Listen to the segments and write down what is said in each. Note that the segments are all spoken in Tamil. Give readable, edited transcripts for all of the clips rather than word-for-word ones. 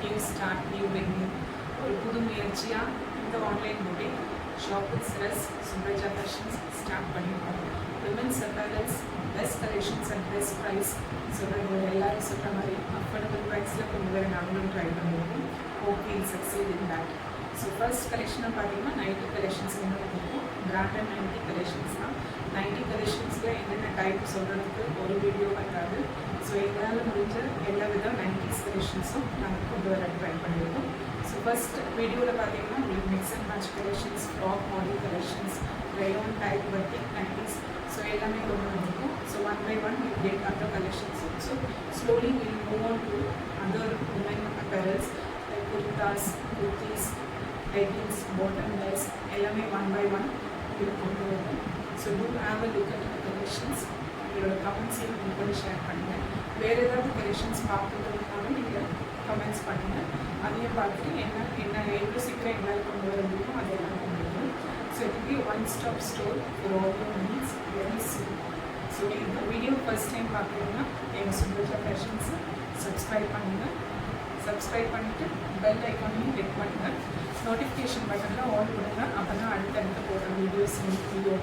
நியூ ஸ்டார்ட் நியூ பிகினிங் ஒரு புது முயற்சியாக இந்த ஆன்லைன் புட்டிக் ஷாப் வித் சிரஸ் சுப்ரஜா ஃபேஷன்ஸ் ஸ்டார்ட் பண்ணியிருக்கோம். Women's apparels best collections and best price சொல்கிறது எல்லாரும் சொல்கிற மாதிரி அஃபோர்டபுள் ப்ரைஸில் கொண்டு வர நாங்களும் ட்ரை பண்ணியிருக்கோம். Hope will succeed in that. So first கலெக்ஷனாக பார்த்தீங்கன்னா நைட்டி கலெக்ஷன்ஸ் என்ன இருக்கும், பிராண்டட் நைட்டி கலெக்ஷன்ஸ் தான். நைட்டி கலெக்ஷன்ஸில் என்னென்ன டைப் சொல்கிறதுக்கு ஒரு வீடியோ வராது. ஸோ எங்களால் முடிஞ்ச எல்லா வித நைன்டிஸ் கலெக்ஷன்ஸும் நாங்கள் கொண்டு வர ட்ரை பண்ணியிருக்கோம். ஸோ ஃபர்ஸ்ட் வீடியோவில் பார்த்தீங்கன்னா உங்களுக்கு mix and match collections, frock model collections, rayon type batik nineties so எல்லாமே கொண்டு வந்திருக்கோம். So one by one will get other collections also. Slowly will move on to other women apparels like kurtas, kurtis, leggings, bottom wears எல்லாமே ஒன் பை ஒன் இது கொண்டு வரும். So to have a look at the collections. உங்களோட கமெண்ட்ஸையும் நீங்கள் கூட ஷேர் பண்ணுங்கள். வேறு ஏதாவது கலெக்ஷன்ஸ் பார்க்குறதுனாலும் நீங்கள் கமெண்ட்ஸ் பண்ணுங்கள். அதையும் பார்த்துட்டு என்ன எவ்வளோ சீக்கிரம் எங்களால் கொண்டு வர முடியுமோ அதெல்லாம் கொண்டு வரும். ஸோ இதுக்கு one stop store for all your needs very soon. So இந்த வீடியோ ஃபர்ஸ்ட் டைம் பார்க்குறீங்கன்னா எங்கள் சுப்ரஜா ஃபேஷன்ஸை சப்ஸ்கிரைப் பண்ணுங்கள். சப்ஸ்கிரைப் பண்ணிவிட்டு பெல் ஐக்கானையும் கிளிக் பண்ணுங்கள். நோட்டிஃபிகேஷன் பட்டனில் ஆல் கொடுங்க. அப்போ தான் அடுத்தடுத்து போடுற வீடியோஸ் வீடியோ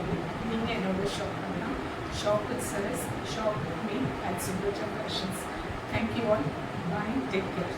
நீங்கள் என்னோட ஷாப் பண்ணலாம். Shop with Saras, shop with me at Supraja fashions. Thank you all. Bye, take care.